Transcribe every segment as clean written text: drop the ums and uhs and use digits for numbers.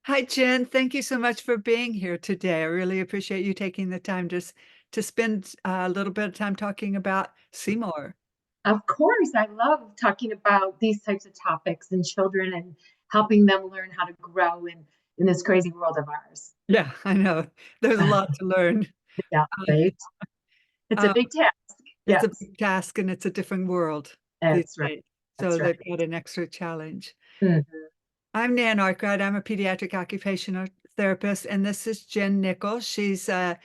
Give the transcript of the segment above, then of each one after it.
Hi, Jen. Thank you so much for being here today. I really appreciate you taking the time to spend a little bit of time talking about Seymour. Of course, I love talking about these types of topics and children and helping them learn how to grow in this crazy world of ours. Yeah, I know. There's a lot to learn. Yeah, Uh, right. It's a uh, big task. it's a Yes, big task and it's a different world these that's right. days. So That's they've right. got an extra challenge. Mhm. I'm Nan Arkwright. I'm a pediatric occupational therapist, and this is Jen Nichols. She's a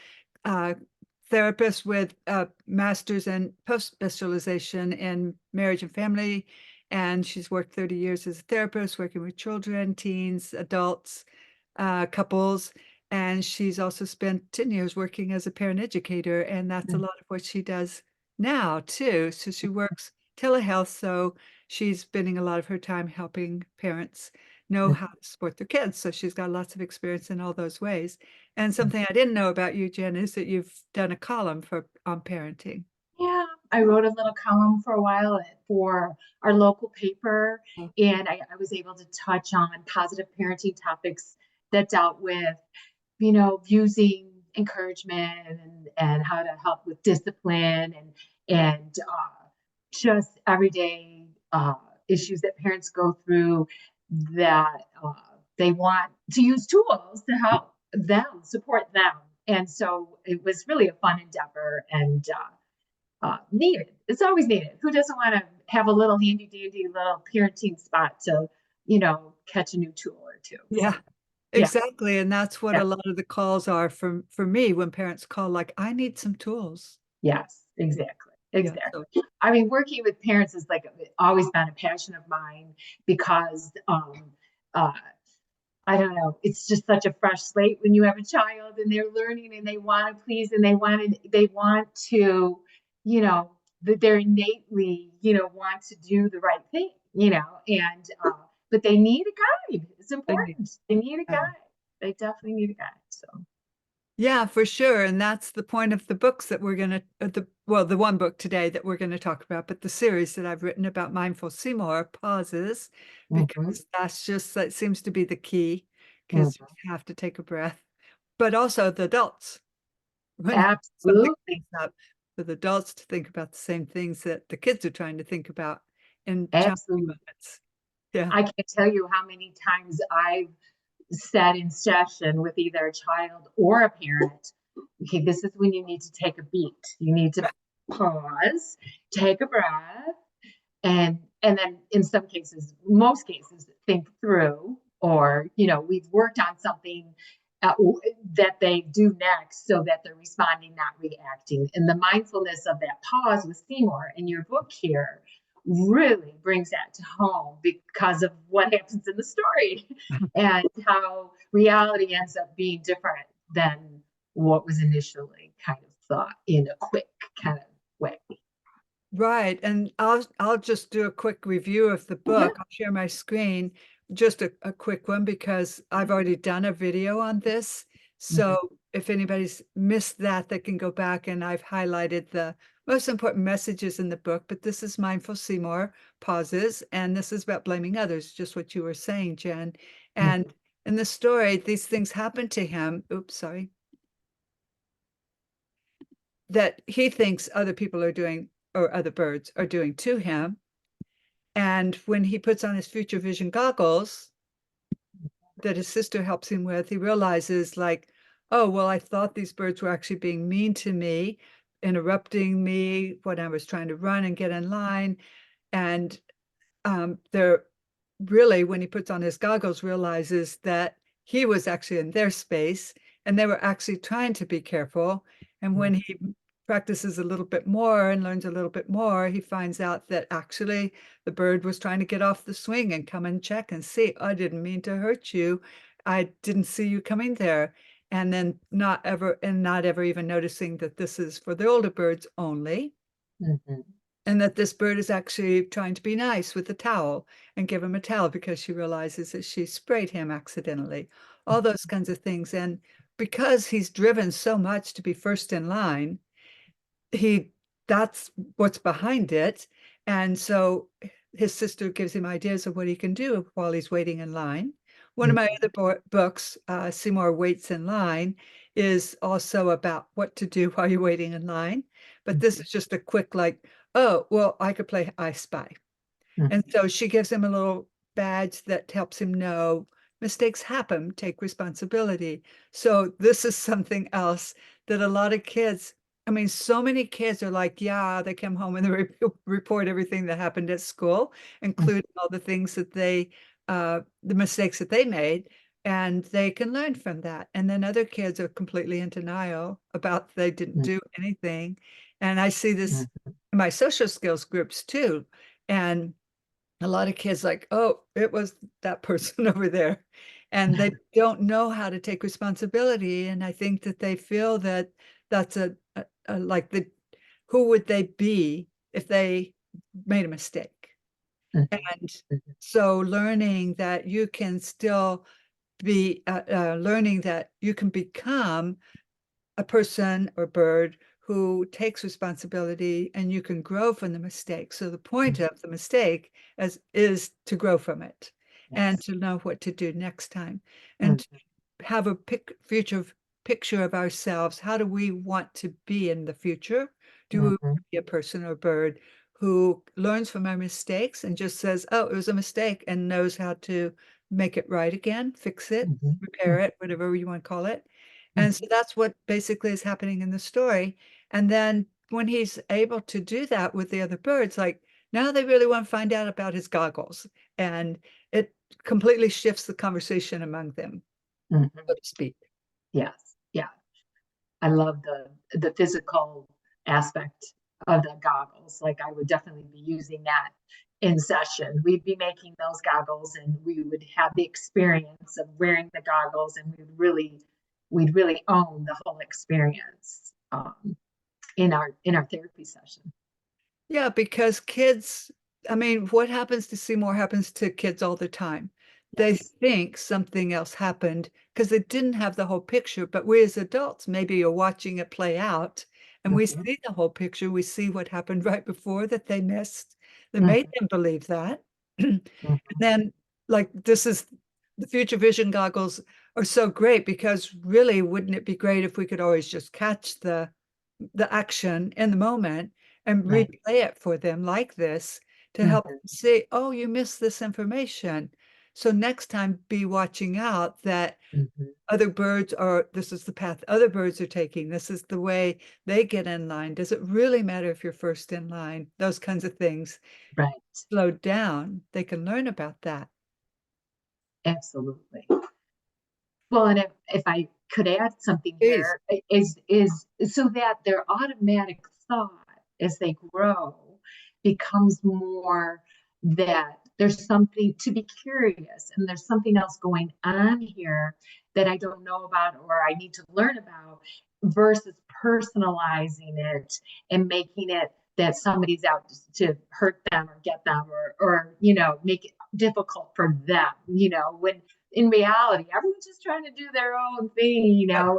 therapist with a master's and post specialization in marriage and family. And she's worked 30 years as a therapist, working with children, teens, adults, couples. And she's also spent 10 years working as a parent educator. And that's a lot of what she does now, too. So she works telehealth. So she's spending a lot of her time helping parents know how to support their kids. So she's got lots of experience in all those ways. And something I didn't know about you, Jen, is that you've done a column for on parenting. Yeah, I wrote a little column for a while for our local paper, Oh, and I was able to touch on positive parenting topics that dealt with using encouragement and how to help with discipline and just everyday issues that parents go through that they want to use tools to help them support them. And so it was really a fun endeavor and needed. It's always needed. Who doesn't want to have a little handy dandy little parenting spot to, catch a new tool or two? So yeah, yeah, exactly. And that's what yeah. a lot of the calls are for me when parents call, like, I need some tools. Yes, exactly. Yeah. So Exactly. I mean, working with parents is like always been a passion of mine because uh I don't know, it's just such a fresh slate when you have a child and they're learning and they want to please and they want to, you know, that they're innately, want to do the right thing, and but they need a guide. It's they need, important. They need a uh, guide. They definitely need a guide. So yeah, for sure. And that's the point of the books that we're going to, the one book today that we're going to talk about, but the series that I've written about Mindful Seymour pauses, mhm, because that seems to be the key, because mhm. you have to take a breath. But also the adults, when something Absolutely. comes up, for the adults to think about the same things that the kids are trying to think about in challenging Absolutely. moments. Yeah. I can't tell you how many times I've sat in session with either a child or a parent. Okay, this is when you need to take a beat. You need to pause, take a breath, and then in some cases, most cases, think through, or we've worked on something uh, that they do next so that they're responding, not reacting. And the mindfulness of that pause with Seymour in your book here really brings that to home because of what happens in the story and how reality ends up being different than what was initially kind of thought in a quick kind of way. Right, and I'll just do a quick review of the Yeah. book. I'll share my screen, just a quick one because I've already done a video on this. Mhm. So if anybody's missed that, they can go back and I've highlighted the most important messages in the book. But this is Mindful Seymour pauses, and this is about blaming others, just what you were saying, Jen. And in the story, these things happen to him. Oops, sorry. That he thinks other people are doing, or other birds are doing to him. And when he puts on his future vision goggles that his sister helps him with, he realizes, like, oh, well, I thought these birds were actually being mean to me, interrupting me when I was trying to run and get in line. And they're really, when he puts on his goggles, realizes that he was actually in their space and they were actually trying to be careful. And when he practices a little bit more and learns a little bit more, he finds out that actually the bird was trying to get off the swing and come and check and see, I didn't mean to hurt you. I didn't see you coming there. And then not ever even noticing that this is for the older birds only, Mhm. and that this bird is actually trying to be nice with the towel and give him a towel because she realizes that she sprayed him accidentally. All those kinds of things. And because he's driven so much to be first in line, he that's what's behind it. And so his sister gives him ideas of what he can do while he's waiting in line. One of my other books, Seymour Waits in Line, is also about what to do while you're waiting in line. But this Mhm, is just a quick, like, oh, well, I could play I Spy. And mhm, so she gives him a little badge that helps him know mistakes happen, take responsibility. So this is something else that a lot of kids, I mean, so many kids are like, yeah, they come home and they report everything that happened at school, mhm, including all the things that the mistakes that they made, and they can learn from that. And then other kids are completely in denial about they didn't mhm, do anything. And I see this mhm, in my social skills groups too. And a lot of kids like, oh, it was that person over there. And they don't know how to take responsibility. And I think that they feel that that's like who would they be if they made a mistake? mhm, And mhm, so learning that you can still be learning that you can become a person or bird who takes responsibility and you can grow from the mistake. So the point mhm. of the mistake is to grow from it and Yes. to know what to do next time and Mhm, have a future picture of ourselves. How do we want to be in the future? Do we want mhm, to be a person or bird who learns from our mistakes and just says, oh, it was a mistake and knows how to make it right again, fix it, mhm, repair mhm, it, whatever you want to call it. And so mhm, that's what basically is happening in the story. And then when he's able to do that with the other birds, like now they really want to find out about his goggles. And it completely shifts the conversation among them, so mhm. to speak. Yes. Yeah. I love the physical aspect of the goggles. Like I would definitely be using that in session. We'd be making those goggles and we would have the experience of wearing the goggles and we'd really own the whole experience in our therapy session. Yeah, because kids, I mean, what happens to Seymour happens to kids all the time. They Yes. think something else happened because they didn't have the whole picture. But we as adults, maybe are watching it play out and we Mhm, see the whole picture. We see what happened right before that they missed that made mhm, them believe that. And mhm. then, like, this is the future vision goggles are so great because really, wouldn't it be great if we could always just catch the action in the moment and Right. replay it for them like this to help them Mhm, see, oh, you missed this information. So next time, be watching out that mhm. other birds are, this is the path other birds are taking. This is the way they get in line. Does it really matter if you're first in line? Those kinds of things. Right. Slow down. They can learn about that. Absolutely. Well, and if I could add something Please. here, is so that their automatic thought as they grow becomes more that there's something to be curious and there's something else going on here that I don't know about or I need to learn about versus personalizing it and making it that somebody's out to hurt them or get them or make it difficult for them, when in reality, everyone's just trying to do their own thing, Yeah,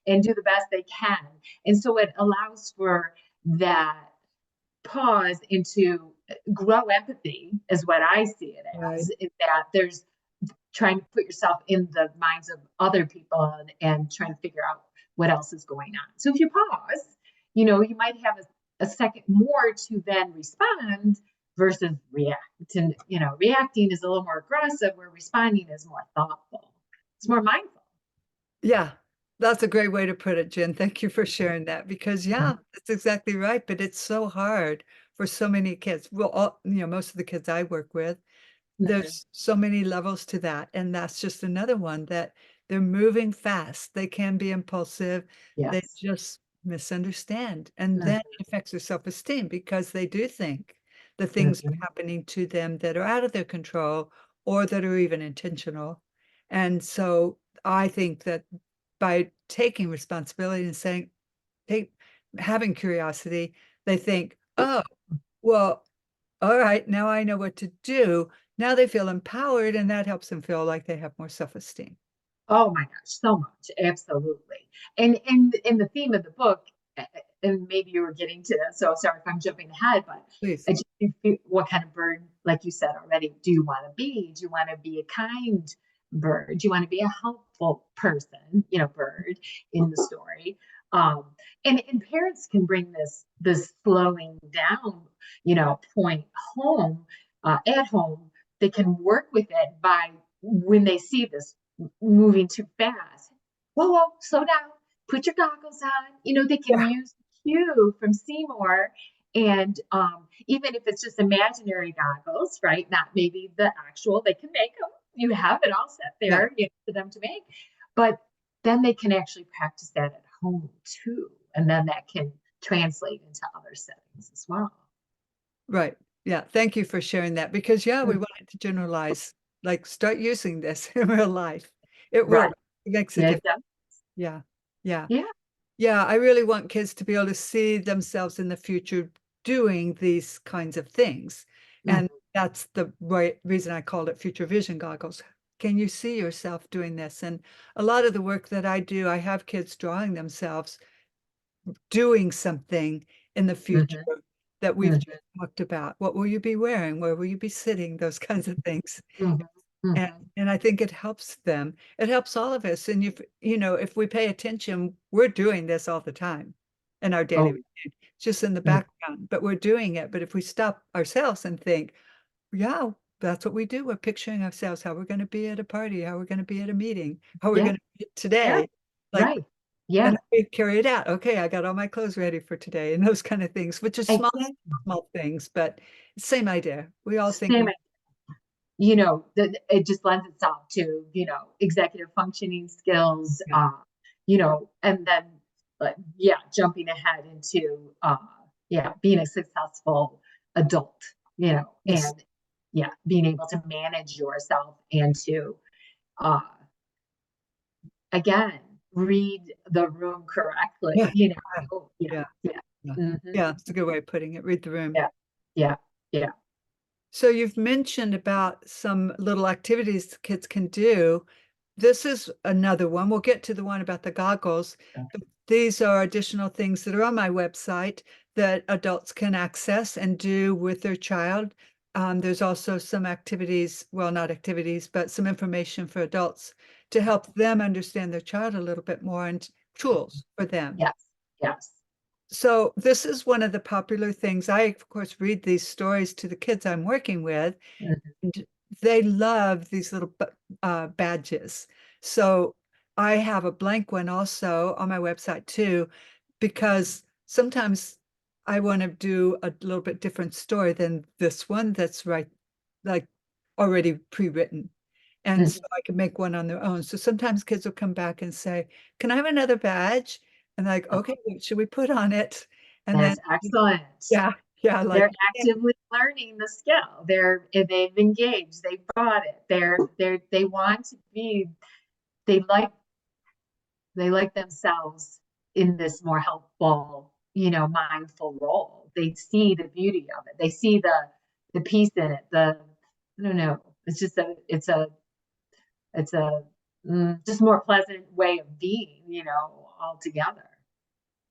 and do the best they can. And so it allows for that pause into grow empathy is what I see it right. as, is that there's trying to put yourself in the minds of other people and trying to figure out what else is going on. So if you pause, you might have a second more to then respond versus react. And reacting is a little more aggressive, where responding is more thoughtful. It's more mindful. Yeah, that's a great way to put it, Jen. Thank you for sharing that because yeah, that's exactly right. But it's so hard for so many kids. Well, most of the kids I work with, Mhm. there's so many levels to that. And that's just another one that they're moving fast. They can be impulsive. They Yes. just misunderstand. And then Mhm. it affects their self-esteem because they do think the things are Mhm. happening to them that are out of their control or that are even intentional. And so I think that by taking responsibility and saying, take having curiosity, they think, oh, well, all right, now I know what to do. Now they feel empowered, and that helps them feel like they have more self-esteem. Oh my gosh, so much. Absolutely. And the theme of the book, and maybe you were getting to that, so sorry if I'm jumping ahead, but Please. I just what kind of bird, like you said already, do you want to be? Do you want to be a kind bird. You want to be a helpful person, bird in the story. Um, and parents can bring this slowing down, point home, at home. They can work with it by when they see this moving too fast. Whoa, slow down, put your goggles on. They can Yeah, use the cue from Seymour. And even if it's just imaginary goggles, right? Not maybe the actual, they can make them. You have it all set yeah, there, for them to make. But then they can actually practice that at home too. And then that can translate into other settings as well. right. Yeah, thank you for sharing that because yeah, we Mm. wanted to generalize, like start using this in real life. It Right. works. It makes a Yeah, it difference. does. Yeah. Yeah. Yeah. Yeah, I really want kids to be able to see themselves in the future doing these kinds of things. And Mhm. that's the right reason I called it future vision goggles. Can you see yourself doing this? And a lot of the work that I do, I have kids drawing themselves doing something in the future Mhm. that we've Mhm. just talked about. What will you be wearing? Where will you be sitting? Those kinds of things. Mhm. And Mhm. and I think it helps them. It helps all of us. And if we pay attention, we're doing this all the time in our daily Oh. routine. It's just in the Mm. background, but we're doing it. But if we stop ourselves and think, yeah, that's what we do. We're picturing ourselves, how we're going to be at a party, how we're going to be at a meeting, how we're Yeah. going to be Yeah. today. Like, Right. Yeah. and we carry it out. Okay, I got all my clothes ready for today and those kind of things, which is small, Exactly. small things, but same idea. We all think Same. It just lends itself to, executive functioning skills, yeah, and then, yeah, jumping ahead into, yeah, being a successful adult, yes, and yeah, being able to manage yourself and to, uh, again, read the room correctly, yeah, Yeah, yeah, yeah. yeah. Hmm. Yeah, it's a good way of putting it. Read the room. Yeah, yeah, yeah. So you've mentioned about some little activities the kids can do. This is another one. We'll get to the one about the goggles. But these are additional things that are on my website that adults can access and do with their child. There's also some activities, well, not activities, but some information for adults to help them understand their child a little bit more and tools for them. Yes, yes. So this is one of the popular things. I, of course, read these stories to the kids I'm working with, Mhm. and they love these little badges. So I have a blank one also on my website too, because sometimes I want to do a little bit different story than this one that's right, like already pre-written. And so Mhm. I can make one on their own. So sometimes kids will come back and say, "Can I have another badge?" And like, Oh, okay, what should we put on it? And then, that's excellent. yeah, yeah, like, They're actively learning the skill. They've engaged. They bought it. They want to be. They like they like themselves in this more helpful, mindful role. They see the beauty of it. They see the peace in it. I don't know. It's a just more pleasant way of being, altogether.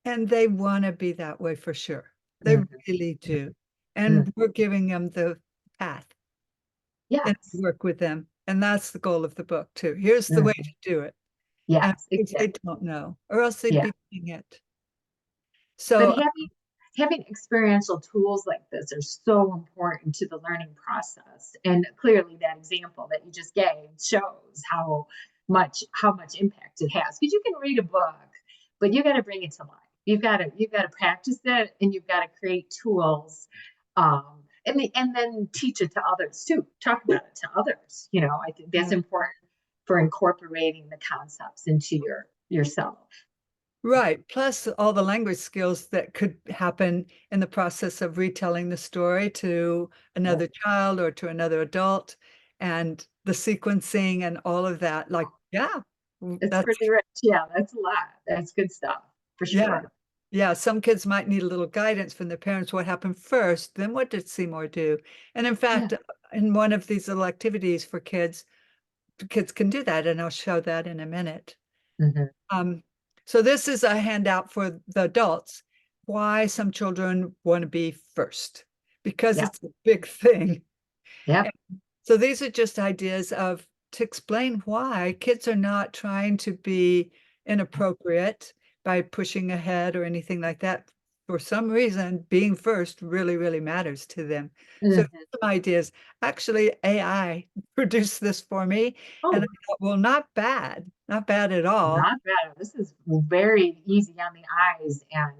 and they want to be that way for sure. They Mhm. really do. Mhm. And we're giving them the path and Yes. work with them. And that's the goal of the book too. Here's the way Mhm. to do it. And Yes, because they exactly. don't know, or else they'd Yeah. be doing it. But So having experiential tools like this are so important to the learning process. And clearly that example that you just gave shows how much impact it has. Because you can read a book, but you got to bring it to life. You've got to practice it, and you've got to create tools, and then teach it to others too. Talk about it to others. I think that's yeah. important for incorporating the concepts into yourself. Right. Plus all the language skills that could happen in the process of retelling the story to Yeah. another child or to another adult and the sequencing and all of that. Like, yeah, It's that's, pretty rich. Yeah, that's a lot. That's good stuff for yeah. sure. Yeah. Some kids might need a little guidance from their parents. What happened first? Then what did Seymour do? And in Yeah. fact, in one of these little activities for kids, kids can do that. And I'll show that in a minute. Hmm. Um, so this is a handout for the adults, why some children want to be first, because Yeah. it's a big thing. Yeah. And so these are just ideas of to explain why kids are not trying to be inappropriate by pushing ahead or anything like that. For some reason, being first really, really matters to them. So Mhm. some ideas. Actually, AI produced this for me, and I Oh, thought, well, not bad at all. not bad. This is very easy on the eyes, and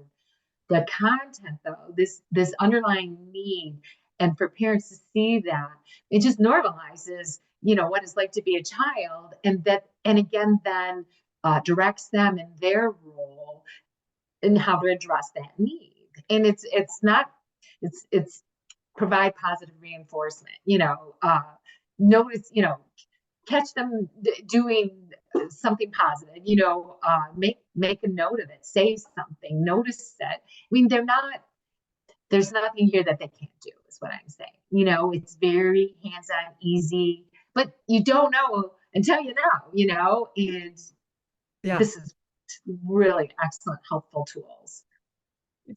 the content though, this underlying need, and for parents to see that, it just normalizes, what it's like to be a child, and again then directs them in their role and how to address that need. And it's not it's provide positive reinforcement, notice, catch them doing something positive, make a note of it, say something, notice that. I mean, there's nothing here that they can't do, is what I'm saying. It's very hands-on, easy, but you don't know until and Yeah. this is really excellent, helpful tools.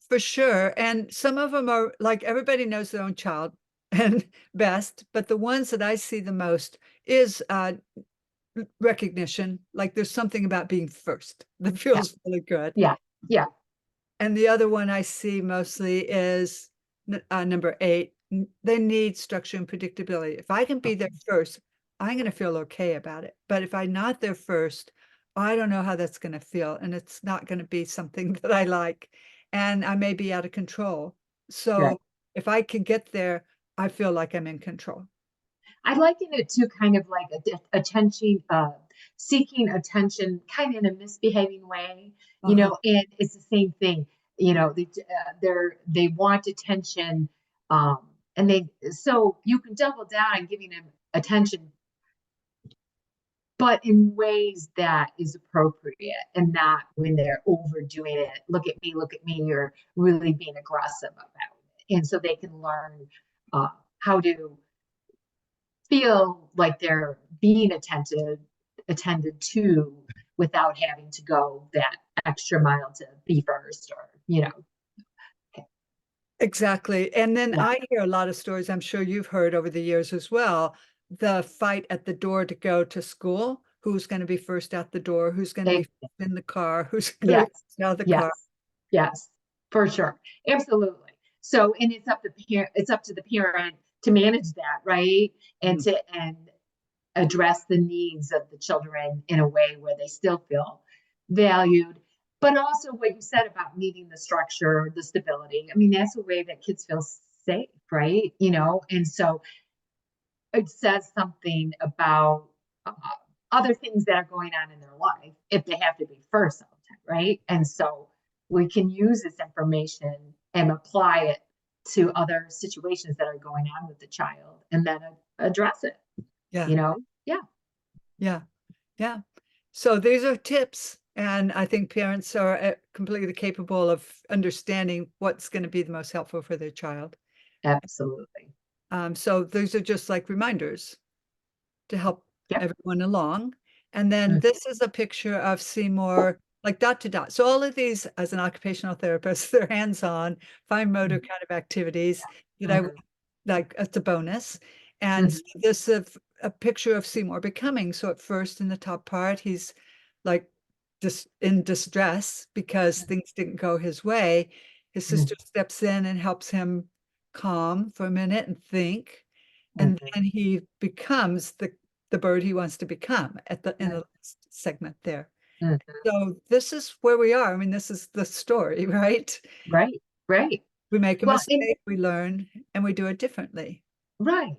For sure. And some of them are like everybody knows their own child and best, but the ones that I see the most is recognition. Like there's something about being first that Yeah, feels really good. yeah, yeah. And the other one I see mostly is number 8. They need structure and predictability. If I can be there first, I'm going to feel okay about it. But if I'm not there first, I don't know how that's going to feel. And it's not going to be something that I like. And I may be out of control. Right. So if I can get there, I feel like I'm in control. I liken it to kind of like attention, seeking attention, kind of in a misbehaving way, Uh-huh. and it's the same thing. They want attention, and so you can double down on giving them attention, but in ways that is appropriate and not when they're overdoing it. Look at me, you're really being aggressive about it. And so they can learn how to feel like they're being attended to without having to go that extra mile to be first, or Exactly. And then yeah, I hear a lot of stories, I'm sure you've heard over the years as well, the fight at the door to go to school. Who's going to be first out the door? Who's going to be they, first in the car? Who's going to be yes, first out of the car? yes, yes, for sure, absolutely. So, and it's up to the parent to manage that, right, and Mhm. to address the needs of the children in a way where they still feel valued. But also what you said about needing the structure, the stability. I mean, that's a way that kids feel safe, right? And so it says something about other things that are going on in their life if they have to be first all the time, right? And so we can use this information and apply it to other situations that are going on with the child, and then address it, Yeah, you know? Yeah. yeah, yeah. So these are tips, and I think parents are completely capable of understanding what's going to be the most helpful for their child. Absolutely. So these are just like reminders to help Yep. everyone along. And then Mm, this is a picture of Seymour, like dot to dot. So all of these, as an occupational therapist, they're hands-on, fine motor mm, kind of activities that I mhm, like. It's a bonus. And so mhm, this is a picture of Seymour becoming. So at first in the top part, he's like just in distress because things didn't go his way. His sister mhm, steps in and helps him calm for a minute and think. And mhm, then he becomes the bird he wants to become at the in mhm, the last segment there. mhm. So this is where we are. I mean, this is the story, right? Right, right. We make a Well, and mistake, we learn, and we do it differently. right.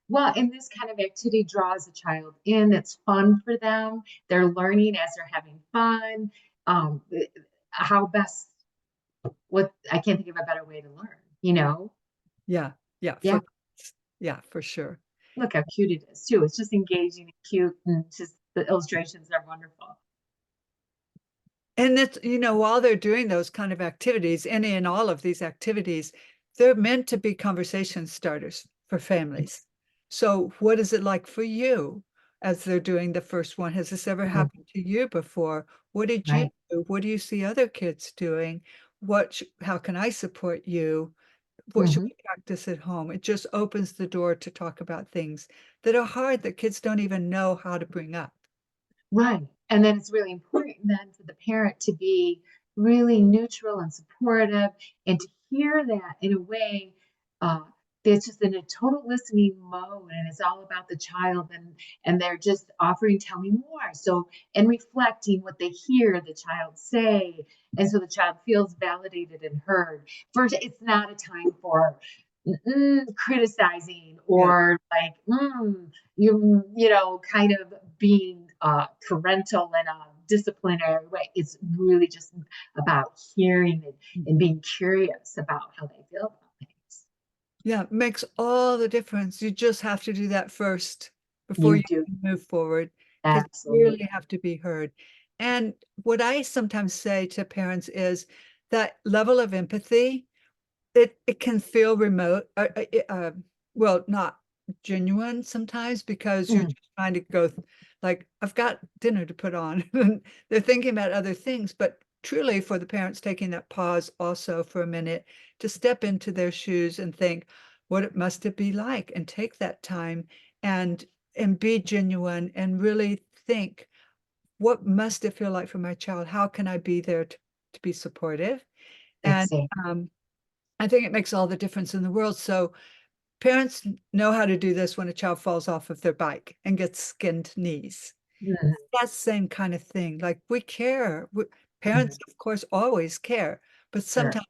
Well, and this kind of activity draws a child in. It's fun for them. They're learning as they're having fun. Um, how best, what I can't think of a better way to learn. Yeah, yeah, Yeah. for sure. Look how cute it is too. It's just engaging and cute, and just the illustrations are wonderful. And that's, while they're doing those kind of activities, any and all of these activities, they're meant to be conversation starters for families. So what is it like for you as they're doing the first one? Has this ever Mhm. happened to you before? What did you Right. do? What do you see other kids doing? How can I support you? what should Mhm. we practice at home? It just opens the door to talk about things that are hard that kids don't even know how to bring up. Right. And then it's really important then for the parent to be really neutral and supportive and to hear that in a way uh, that's just in a total listening mode and it's all about the child and they're just offering, tell me more. So, and reflecting what they hear the child say. And so the child feels validated and heard. First, it's not a time for criticizing Yeah. or like, you know, kind of being parental in a disciplinary way. It's really just about hearing and being curious about how they feel about things. Yeah, makes all the difference. You just have to do that first before You you do. can move forward, because you Absolutely. really have to be heard. And what I sometimes say to parents is that level of empathy, it can feel remote, well, not genuine sometimes because you're Mhm. just trying to go like, I've got dinner to put on. And they're thinking about other things, but truly for the parents taking that pause also for a minute to step into their shoes and think what it must have been like and take that time and be genuine and really think what must it feel like for my child? How can I be there to be supportive? And Exactly. um, I think it makes all the difference in the world. So parents know how to do this when a child falls off of their bike and gets skinned knees. Mhm. That same kind of thing. Like we care. Parents, Mhm. of course, always care, but Sure. sometimes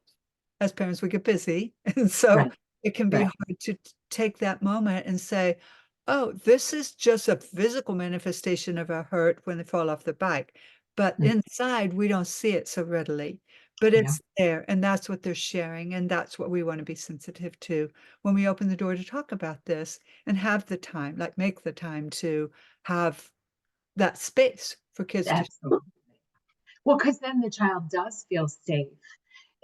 as parents we get busy, and so Right. it can be Right. hard to take that moment and say, "Oh, this is just a physical manifestation of a hurt when they fall off the bike." But Mm. inside, we don't see it so readily. But Yeah. it's there, and that's what they're sharing, and that's what we want to be sensitive to when we open the door to talk about this and have the time, like make the time to have that space for kids to. Absolutely. Well, because then the child does feel safe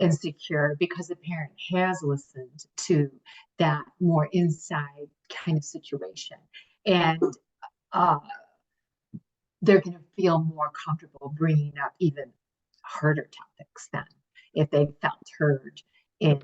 and secure because the parent has listened to that more inside kind of situation. And uh, they're going to feel more comfortable bringing up even harder topics then if they felt heard in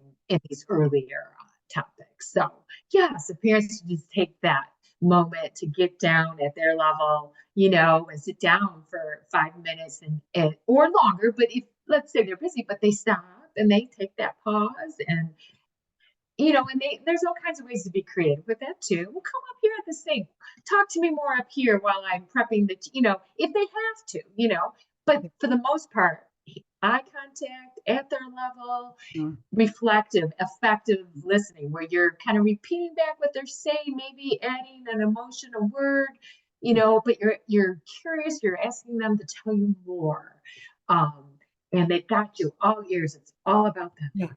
these earlier topics. So yes, the parents just take that moment to get down at their level, you know, and sit down for 5 minutes and or longer. But if let's say they're busy, but they stop and they take that pause and you know, and there's all kinds of ways to be creative with that too. Well, come up here at the sink. Talk to me more up here while I'm prepping the, you know, if they have to, you know. But for the most part, eye contact at their level, Mm. reflective, effective listening, where you're kind of repeating back what they're saying, maybe adding an emotion, a word, you know, but you're curious, you're asking them to tell you more. Um, and they've got you all ears. It's all about them. Yeah,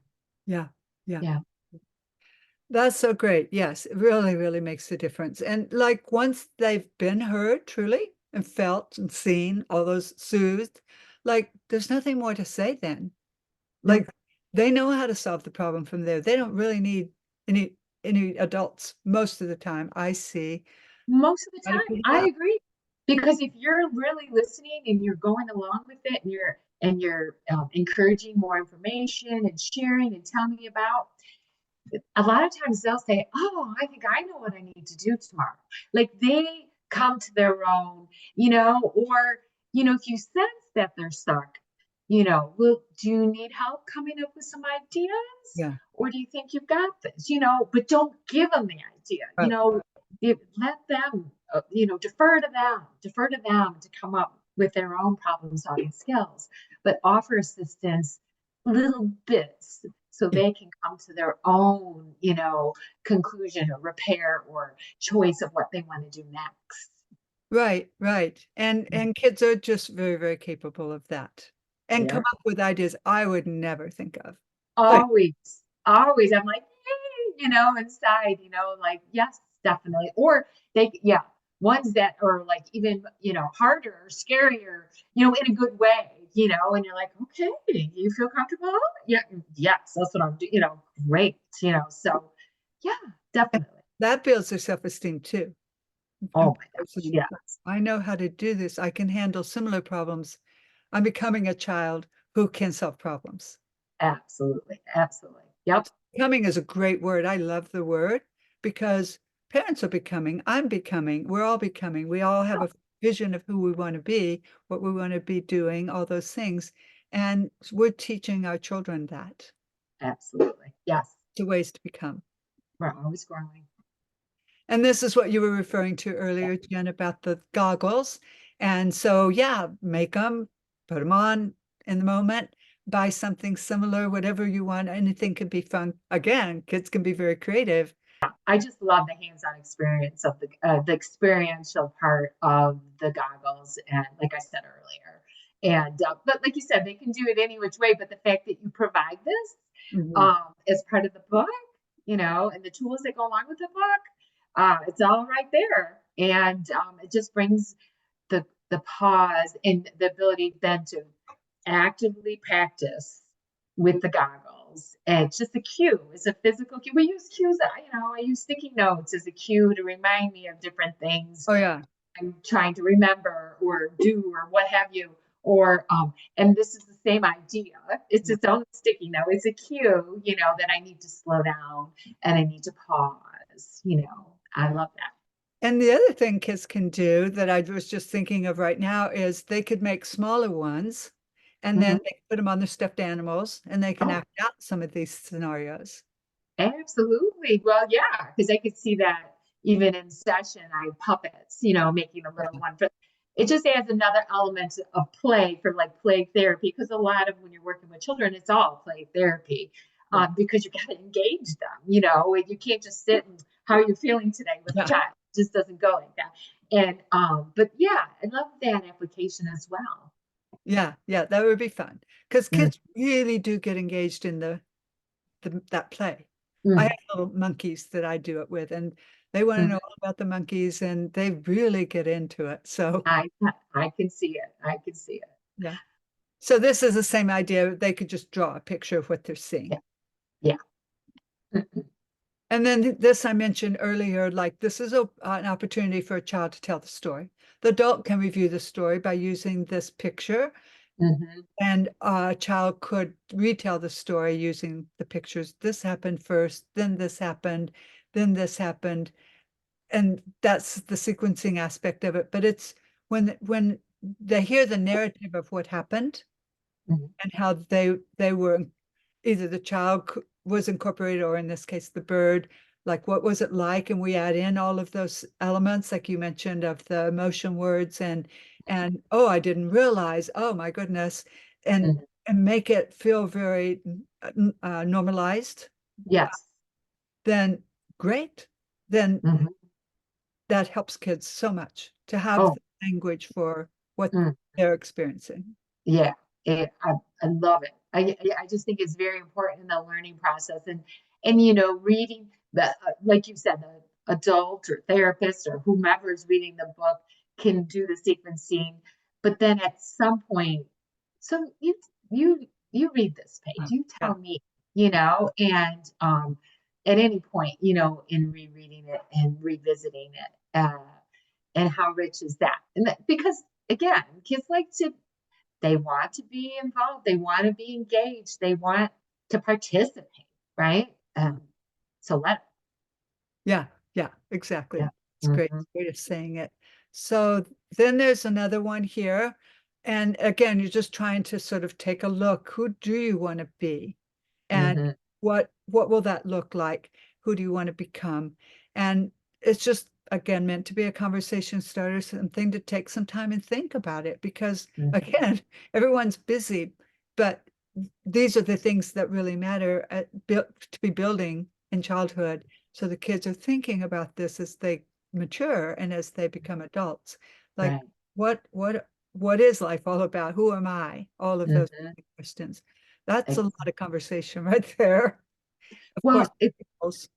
yeah, yeah. Yeah. That's so great. Yes, it really, really makes a difference. And like once they've been heard truly and felt and seen, all those soothed, like there's nothing more to say then. No. Like they know how to solve the problem from there. They don't really need any any adults most of the time. I see. Most of the Try to time, figure it I out. agree. Because if you're really listening and you're going along with it and you're encouraging more information and sharing and telling me about, a lot of times they'll say, "Oh, I think I know what I need to do tomorrow." Like they come to their own, you know, or you know, if you sense that they're stuck, you know, well, do you need help coming up with some ideas? Yeah. Or do you think you've got this? You know, but don't give them the idea. You Right. know, let them, you know, defer to them to come up with their own problem solving skills, but offer assistance little bits so Yeah. they can come to their own, you know, conclusion or repair or choice of what they want to do next. Right, right. And kids are just very, very capable of that. And come Yeah. up with ideas I would never think of. Like, Always, always. I'm like, "Yay," you know, inside, you know, like, yes, definitely. Or yeah, ones that are like even, you know, harder or scarier, you know, in a good way, you know, and you're like, okay, you feel comfortable? Yeah, yes, that's what I'm doing, you know, great, you know. So yeah, and definitely. that builds their self-esteem too. A Oh my gosh, person, yes. I know how to do this. I can handle similar problems. I'm becoming a child who can solve problems. Absolutely, absolutely. Yep. Becoming is a great word. I love the word because parents are becoming, I'm becoming, we're all becoming. We all have a vision of who we want to be, what we want to be doing, all those things. And we're teaching our children that, Absolutely. Yes. the ways to become. We're always growing. And this is what you were referring to Yeah. earlier, Jen, about the goggles. And so, yeah, make them, put them on in the moment, buy something similar, whatever you want. Anything can be fun. Again, kids can be very creative. I just love the hands-on experience of the experiential part of the goggles, and like I said earlier, and but like you said, they can do it any which way. But the fact that you provide this Mhm. as part of the book, and the tools that go along with the book, it's all right there, and it just brings the pause and the ability then to actively practice with the goggles. And it's just a cue. It's a physical cue. We use cues. I use sticky notes as a cue to remind me of different things Oh, yeah. I'm trying to remember or do or what have you. Or and this is the same idea. It's Yeah. its own sticky note. It's a cue, that I need to slow down and I need to pause. I love that. And the other thing kids can do that I was just thinking of right now is they could make smaller ones and then Mhm. they put them on their stuffed animals and they can Oh, act out some of these scenarios. absolutely. Well, yeah, because I could see that even in session. I have puppets, making a little Yeah. one. But it just adds another element of play for like play therapy. Because a lot of when you're working with children, it's all play therapy Yeah. because you got to engage them. And you can't just sit and how are you feeling today with a Yeah. child. It just doesn't go like that. And but yeah, I love that application as well. Yeah. Yeah. That would be fun because Mm, kids really do get engaged in that play. I have mm, little monkeys that I do it with, and they want to know mm. all about the monkeys and they really get into it. So, I can see it. I can see it. yeah. So this is the same idea. They could just draw a picture of what they're seeing. Yeah. Yeah. Mm, And then this I mentioned earlier, like this is an opportunity for a child to tell the story. The adult can review the story by using this picture, mhm, and a child could retell the story using the pictures. This happened first, then this happened, then this happened. And that's the sequencing aspect of it. But it's when they hear the narrative of what happened mhm. and how they were either the child was incorporated or in this case the bird, like what was it like, and we add in all of those elements like you mentioned of the emotion words and oh, I didn't realize, oh my goodness, and Mhm. and make it feel very normalized, Yes. then great. Then Mhm. that helps kids so much to have Oh, the language for what mm, they're experiencing. yeah. I love it. I just think it's very important in the learning process, and reading the like you said, the adult or therapist or whomever is reading the book can do the sequencing, but then at some point, so you read this page, you Yeah. tell me, and at any point, in rereading it and revisiting it. And how rich is that? And because again, kids like to they want to be involved, they want to be engaged, they want to participate, right? So let Yeah, yeah, yeah. exactly. It's a great Hmm. way of saying it. So then there's another one here. And again, you're just trying to sort of take a look. Who do you want to be? And Hmm. what will that look like? Who do you want to become? And it's just again meant to be a conversation starter, something to take some time and think about it because Hmm. again, everyone's busy, but these are the things that really matter to be building in childhood. So the kids are thinking about this as they mature and as they become adults. Like Right. what is life all about? Who am I? All of those Hmm. questions. That's a lot of conversation right there. Of course, Well, levels-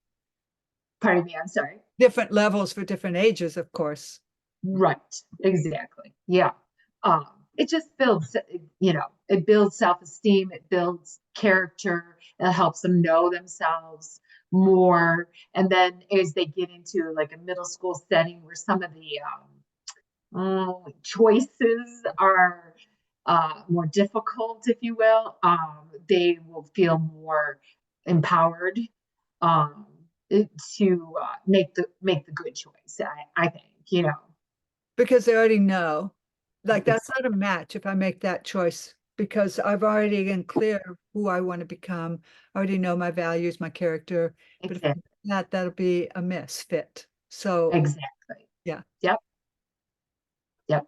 pardon me, I'm sorry. different levels for different ages, of course. Right. Exactly. Yeah. Um, it just builds, it builds self-esteem, it builds character, it helps them know themselves more. And then as they get into like a middle school setting where some of the choices are more difficult, if you will, they will feel more empowered um to make the good choice. I think, because they already know. Like that's exactly. not a match if I make that choice because I've already in clear who I want to become. I already know my values, my character. But if I do Exactly. that, that'll be a misfit. So Exactly. yeah. Yep. Yep.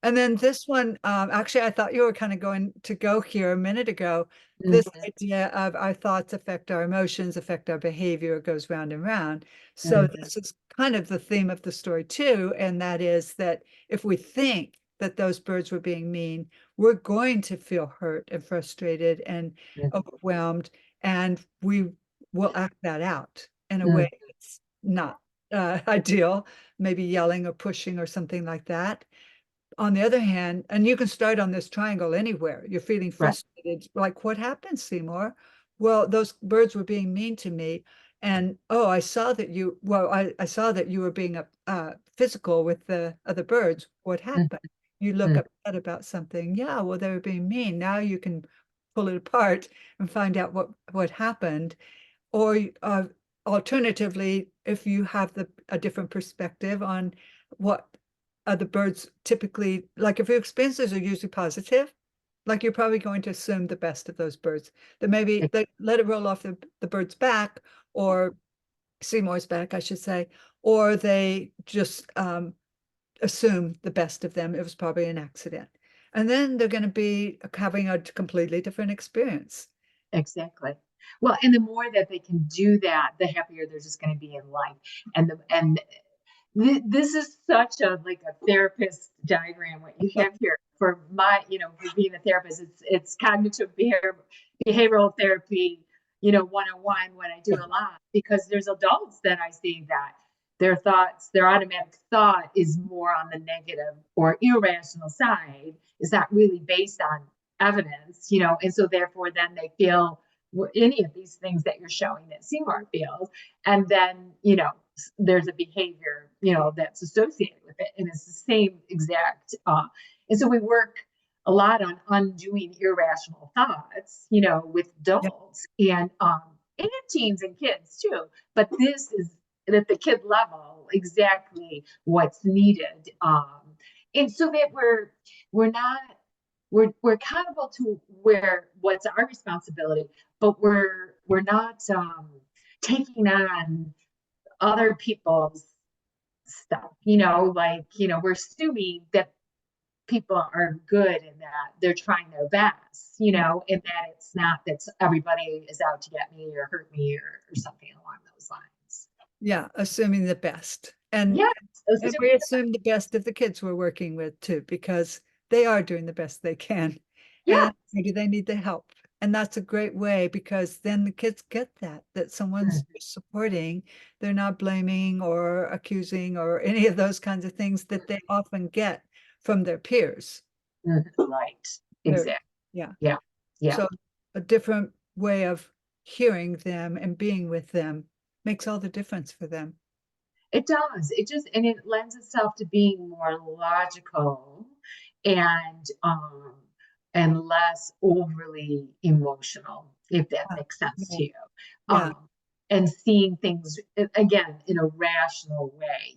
And then this one, actually, I thought you were kind of going to go here a minute ago. This Mhm, idea of our thoughts affect our emotions, affect our behavior, it goes round and round. So mhm, this is kind of the theme of the story too, and that is that if we think that those birds were being mean, we're going to feel hurt and frustrated and mhm, overwhelmed, and we will act that out in a way mhm. that's not ideal, maybe yelling or pushing or something like that. On the other hand, and you can start on this triangle anywhere, you're feeling Right. frustrated, like, what happened, Seymour? Well, those birds were being mean to me. And oh, I saw that you, well, I saw that you were being physical with the other birds. What Mhm, happened? You look mhm, upset about something. Yeah, well, they were being mean. Now you can pull it apart and find out what happened. Or alternatively, if you have a different perspective on what the birds typically, like if your experiences are usually positive, like you're probably going to assume the best of those birds. That maybe ex- they let it roll off the bird's back, or Seymour's back, I should say, or they just assume the best of them. It was probably an accident. And then they're going to be having a completely different experience. exactly. Well, and the more that they can do that, the happier they're just going to be in life. And this is such a like a therapist diagram what you have here for my, for being a therapist. It's cognitive behavioral therapy, 101, what I do a lot, because there's adults that I see that their automatic thought is more on the negative or irrational side, is not really based on evidence, and so therefore then they feel any of these things that you're showing that Seymour feels. And then, there's a behavior, that's associated with it. And it's the same exact. And so we work a lot on undoing irrational thoughts, with Yeah. adults and teens and kids too. But this is at the kid level exactly what's needed. And so that we're not we're accountable to where what's our responsibility, but we're not taking on other people's stuff, like, we're assuming that people are good and that they're trying their best, and that it's not that everybody is out to get me or hurt me or something along those lines. Yeah, assuming the best. And Yes, and we assume the best of the kids we're working with too, because they are doing the best they can. yeah. And maybe they need the help. And that's a great way because then the kids get that someone's supporting. They're not blaming or accusing or any of those kinds of things that they often get from their peers. Right. They're, Exactly. yeah. Yeah. Yeah. So a different way of hearing them and being with them makes all the difference for them. It does. And it lends itself to being more logical and um and less overly emotional, if that Yeah. makes sense Yeah. to you. Yeah. And seeing things again in a rational way,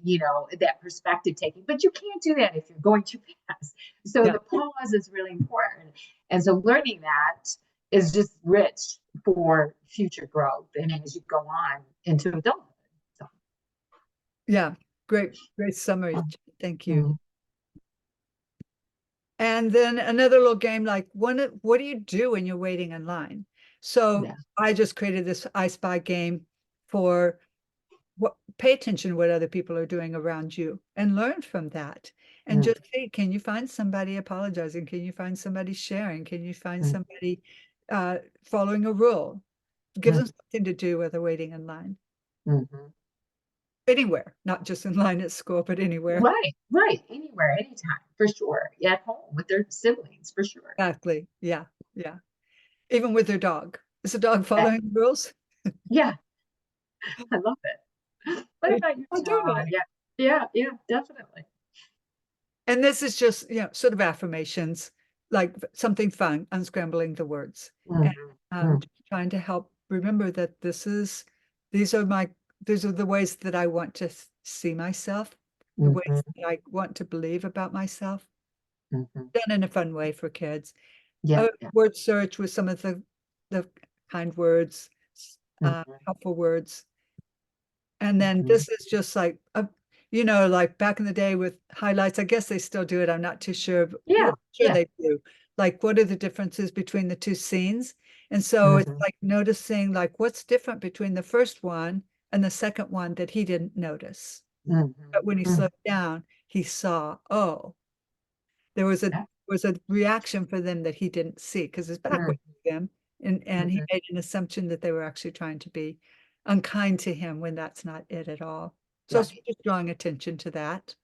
that perspective taking. But you can't do that if you're going too fast. So Yeah. the pause is really important. And so learning that is just rich for future growth and as you go on into adulthood. So, Yeah, great summary. Thank you. mhm. And then another little game like what do you do when you're waiting in line? So Yeah. I just created this I Spy game for what pay attention to what other people are doing around you and learn from that. And Mm, just see, can you find somebody apologizing? Can you find somebody sharing? Can you find mm, somebody following a rule? Gives mm, them something to do while they're waiting in line. mhm. Anywhere, not just in line at school, but anywhere. Right, right. Anywhere, anytime, for sure. Yeah, at home with their siblings, for sure. Exactly. Yeah. Yeah. Even with their dog. Is the dog Uh, following the rules? yeah, I love it. What about your I'm doing dog? it. Yeah, yeah, yeah, definitely. And this is just, sort of affirmations, like something fun, unscrambling the words. And Mhm, mm. trying to help remember that these are the ways that I want to see myself, the ways Mhm, that I want to believe about myself, mhm. done in a fun way for kids. Yeah, A yeah. word search with some of the kind words, Mhm, helpful words. And then mhm. this is just like, like back in the day with highlights, I guess they still do it. I'm not too sure. Yeah, Yeah, sure yeah. they do. Like, what are the differences between the two scenes? And so it's Mhm, like noticing like what's different between the first one and the second one that he didn't notice. mhm, But when he mhm. slowed down, he saw, oh, there Yeah, was a reaction for them that he didn't see because his back was mhm, to them. And he mhm. made an assumption that they were actually trying to be unkind to him when that's not it at all. So it's Right. just drawing attention to that.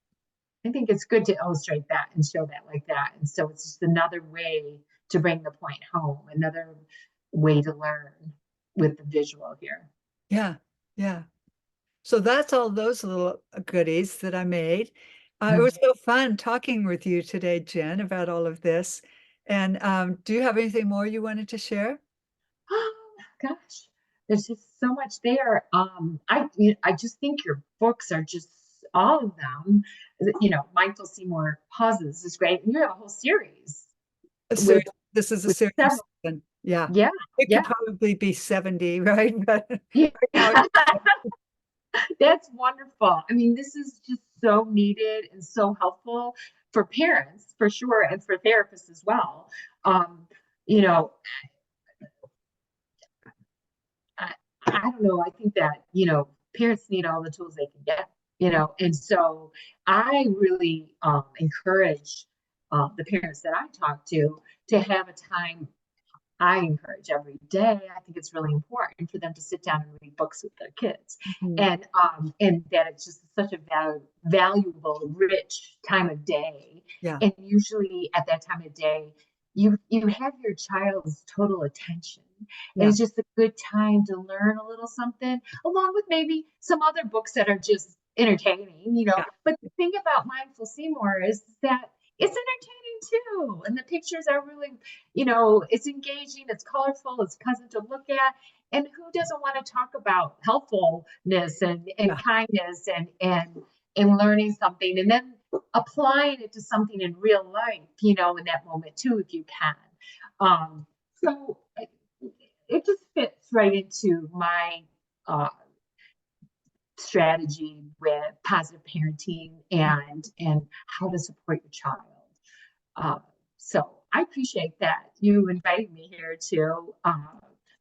I think it's good to illustrate that and show that like that. And so it's just another way to bring the point home, another way to learn with the visual here. Yeah, yeah. So that's all those little goodies that I made. It was Mhm. so fun talking with you today, Jen, about all of this. And do you have anything more you wanted to share? Oh gosh, there's just so much there. I just think your books are just all of them. Mindful Seymour pauses is great, and you have a whole series A with series, this is a with series of several. seven. Yeah. Yeah, It could yeah, probably be 70, right? But yeah. right now, That's wonderful. I mean, this is just so needed and so helpful for parents for sure, and for therapists as well. Um, you know, I, I don't know. I think that, parents need all the tools they can get, and so I really encourage the parents that I talk to have a time. I encourage every day. I think it's really important for them to sit down and read books with their kids, Mhm. and that it's just such a valuable, rich time of day. Yeah, And usually at that time of day, you have your child's total attention, and yeah, it's just a good time to learn a little something, along with maybe some other books that are just entertaining. yeah, But the thing about Mindful Seymour is that it's entertaining too, and the pictures are really, it's engaging, it's colorful, it's pleasant to look at. And who doesn't want to talk about helpfulness and yeah. kindness and learning something and then applying it to something in real life, in that moment too, if you can. So it just fits right into my uh, strategy with positive parenting and how to support your child. Uh, so I appreciate that you invited me here to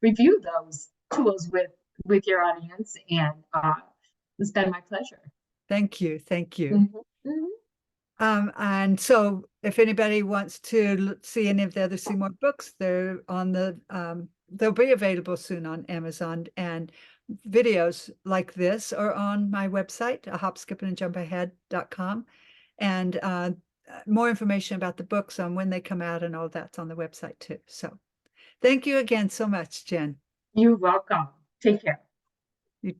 review those tools with your audience, and it's been my pleasure. Thank you. Thank you. Mhm, mhm. And so if anybody wants to see any of the other Seymour books, they'll be available soon on Amazon, and videos like this are on my website, hopskippingandjumpahead.com. And more information about the books on when they come out and all that's on the website too. So thank you again so much, Jen. You're welcome. Take care.